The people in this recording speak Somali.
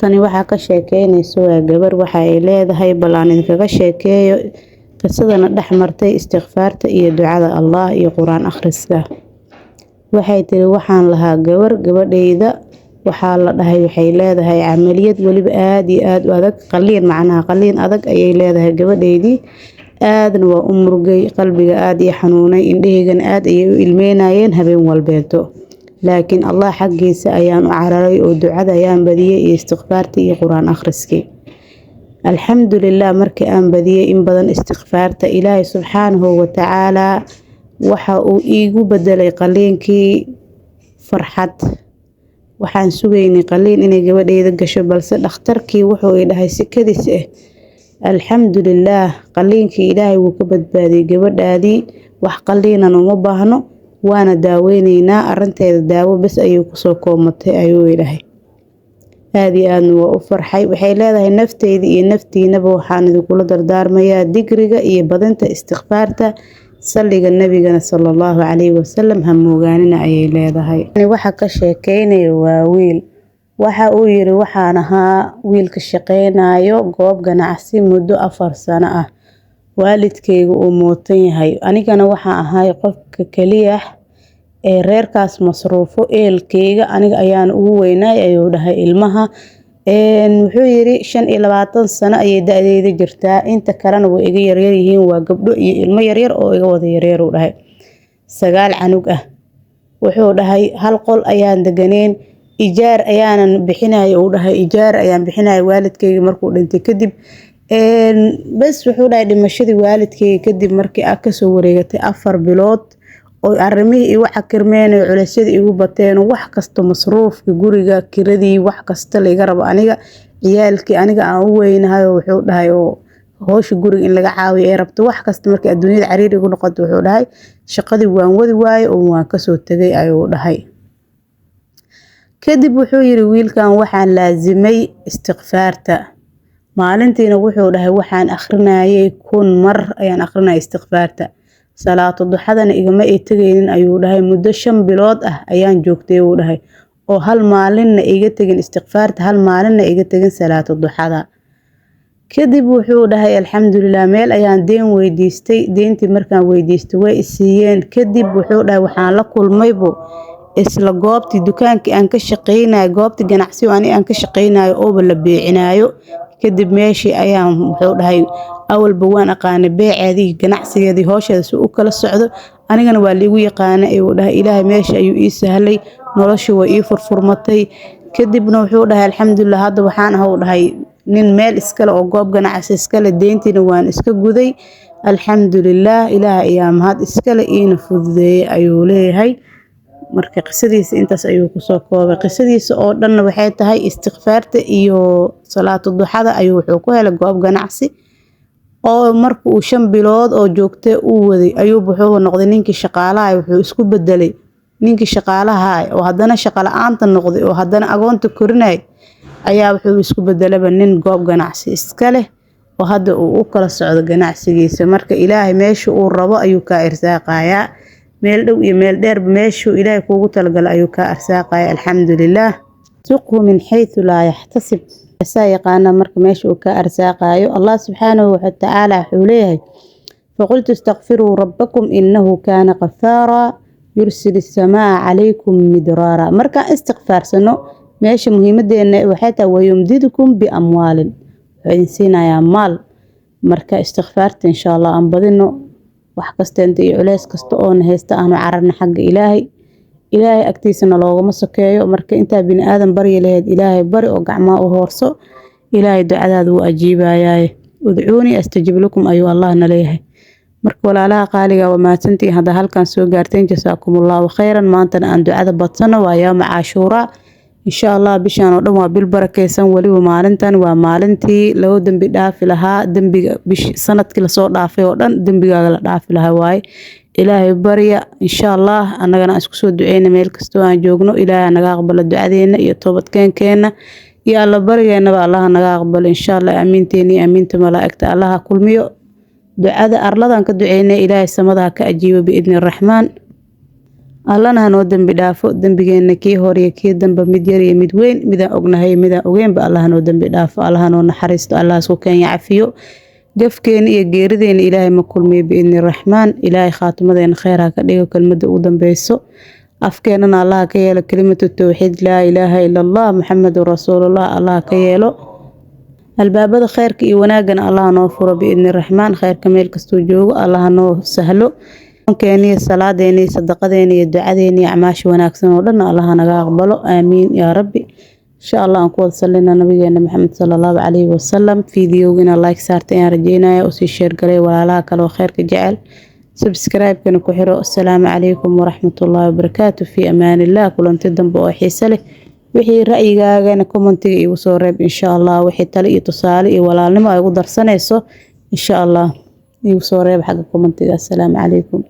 Tani waxaa ka sheekeynayso waa gabar waxa ay leedahay bal aan idinkaga sheekeeyo qisadana dhex martay istighfaarta iyo ducada Allah iyo Quraan akhriska. Waxay tiri waxaan lahaa gabadhayda waxaa la dhahay waxay leedahay camaliyad waliba aad iyo aad u adag qaliin adag ayay leedahay gabadhaydii aadna waa u murugay qalbiga aad iyo xanuunay indhaheygana aad ayay u ilmeynayeen habeen walbeeto. laakiin Allah xaggiisa ayaan u cararay oo ducada ayaan badiyay iyo istighfaarta iyo Quraan akhriski. Alxamdulillah markii aan badiyay in badan istighfaarta Ilaahay subxaanahu wa ta'ala waxa uu iigu bedelay qaliinkii farxad. Waxaan sugaynay qaliin inay gabadhayda gasho balse dhakhtarkii wuxuu i dhahay si kadis ah. Alxamdulillah qaliinkii Ilaahay wuu ka badbaadiyay gabadhaadii wax qaliinan uma baahno waana daaweynaynaa arinteeda daawo bas ayuu ku soo koomatay ayuu ilaahay aad iyo aad waa u farxay. Waxay leedahay nafteyda iyo naftiinaba waxaan idinkula dardaarmayaa digriga iyo badinta istighfaarta salliga nabigana sallallahu alayhi wasallam ha moogaanina ayay leedahay. Waxa ka sheekeynaya waa wiil waxa uu yiri waxaan ahaa wiilka shaqeynayo goob ganacsi muddo 4 sano ah waalidkaygu uu mootan yahay anigana waxaan ahay qofka kaliya ee reerkaas masruufo eelkayga aniga ayaan ugu weynaay ayuu dhahay ilmaha wuxuu yiri 25 sano ayay da'deyda jirtaa inta kalena way iga yaryar yihiin waa gabdho iyo ilmo yaryar oo iga wada yaryar uu dhahay 9 canug ah wuxuu dhahay hal qol ayaan deganeen ijaar ayaan bixinay uu dhahay ijaar ayaan bixinay waalidkayga markuu dhintay kadib bas wuxuu dhahay dhimashadii waalidkayga kadib markii aan ka soo wareegatay 4 bilood oo arrimihii igu cakirmeen culaysyadii igu bateen wax kasta masruufka guriga kiradii wax kasta la iga rabo aniga ciyaalkii aniga aan u weynahay wuxuu dhahay oo hoosh guriga in laga caawiyo ay rabto wax kasta markii adduunyada cariiri ugu noqoto wuxuu dhahay shaqadii waan wadi waayo oo waan ka soo tagay ayuu dhahay. Kadib wuxuu yiri wiilkan waxaan laazimay istighfaarta maalintiina wuxuu dhahay waxaan akhrinayay 1,000 mar ayaan akhrinay istighfaarta salaatu duxadana igama ay tagaynin ayuu dhahay muddo 5 bilood ah ayaan joogtay uu dhahay oo hal maalinna iga tagin istighfaarta hal maalinna iga tagin salaatu duxada. Kadib wuxuu dhahay alxamdulillah meel ayaan deen weydiistay deentii markaan weydiistay way isiiyeen kadib wuxuu dhahay waxaan la kulmaybo isla goobtii dukaankii aan ka shaqeynayo goobtii ganacsiga aan ka shaqeynayo oo la beecinayo kadib meeshii ayaan wuxuu dhahay awalba waan aqaanay beeceedii ganacsigeedii hooshada si u kala socdo anigana waa liigu yaqaanay ayuu dhahay Ilaahay meeshii ayuu ii sahlay nolosha way ii furfurmatay kadibna wuxuu dhahay alxamdulillah hadda waxaan ahaa dhahay nin meel iskale oo goob ganacsi iskale deentiina waan iska guday alxamdulillah Ilaahay ayaa mahad iskale iina fududeeyay ayuu leeyahay. Marka qisadiisa intaas ayuu ku soo koobay qisadiisa oo dhan waxay tahay istighfaarta iyo salaatu duxada ayuu wuxuu ku helay goob ganacsi oo markuu uu 5 bilood oo joogtay uu waday ayuu wuxuu noqday ninkii shaqaalaha wuxuu isku bedelay ninkii shaqaalaha oo haddana shaqo la'aanta noqday oo haddana agoonta korinay ayaa wuxuu isku bedelay nin goob ganacsi iska leh oo hadda uu u kala socdo ganacsigiisa. Marka Ilaahay meesha uu rabo ayuu ka irsaaqayaa meel dhow iyo meel dheer meeshu Ilaahay kuugu talagalay ayuu ka arsaaqay alxamdulillah suqhu min haythu la yahtasib sayaqana marka meeshu ka arsaaqayo Allah subhanahu wa ta'ala xuleeyahay faqultu astaghfiru rabbakum innahu kana ghaffara yursilu as-samaa 'alaykum midrara. Marka istighfaarsano meesha muhiimadeena waxay tahay wayumdidukum bi amwaalin insinaya maal marka istighfaarta insha Allah aan badino wax kasta inta iyo culays kasta oo haysta aanu cararna xagga Ilaahay agtiisana loogama sokeeyo marka inta bini aadan bari leeyahay Ilaahay bari oo gacmaha u hoorso Ilaahay ducadaada uu ajiibayaa udcuuni astajib lakum ayu Allah naleeyahay. Marka walaalaha qaaliga waa maasantii hada halkan soo gaarteen jasaakumullahu khayran maantana aan ducada badsano waa yawm Ashura insha Allah bishaan oo dhan waa bil barakeysan waliba maalintan waa maalintii loo dambi dhaafi lahaa dambiga sanadkii la soo dhaafay oo dhan dambigaaga la dhaafi lahaa waay Ilaahay bariya insha Allah annagana isku soo duceeyna meel kasto aan joogno Ilaahay naga aqbalo ducadeena iyo toobadkeenkeena iyo alla barigeena Allah naga aqbalo insha Allah amiinteeni amiinta malaa'ikta Allah kulmiyo ducada arladan ka duceeyna Ilaahay samada ka ajiibo biidni rahmaan allana hanoo dembi dhaafo dembigeena kii hore iyo kii dambe mid yar iyo mid weyn midaan ognahay midaan ogeynba allah hanoo dembi dhaafo allah hanoo naxariisto allah isku keenya cafiyo gafkeena iyo geerideena ilaahay ma kulmiyo biidni raxmaan ilaahay khaatimadeena kheyr ha ka dhigo kelmada ugu dambeyso afkeenana allah ka yeelo kelimatu tawxiid laa ilaaha ila allah muxamedun rasuulullah allah ka yeelo albaabada kheyrka iyo wanaagana allah noo furo biidni raxmaan kheyrka meel kastuu joogo allah noo sahlo keeniyo salaadeena iyo sadaqadeena iyo ducadeena iyo acmaasha wanaagsan oo dhan allah naga aqbalo aamiin yaa rabbi insha allah aan ku wada salina nabigeena maxamed sallallahu alayhi wasallam fiidiyowgina like saarta ayaan rajeynaya oo sii share garay walaalaha kale oo kheyrka jecel subscribe kana ku xiro assalaamu calaykum waraxmatullaahi wabarakaatu fi amaanillah kulanti dambe oo xiiso leh wixii ra'yigaagana commentiga igu soo reeb insha allah wixii talo iyo tusaale iyo walaalnimo ay ugu darsanayso insha allah igu soo reeb xagga commentiga assalaamu calaykum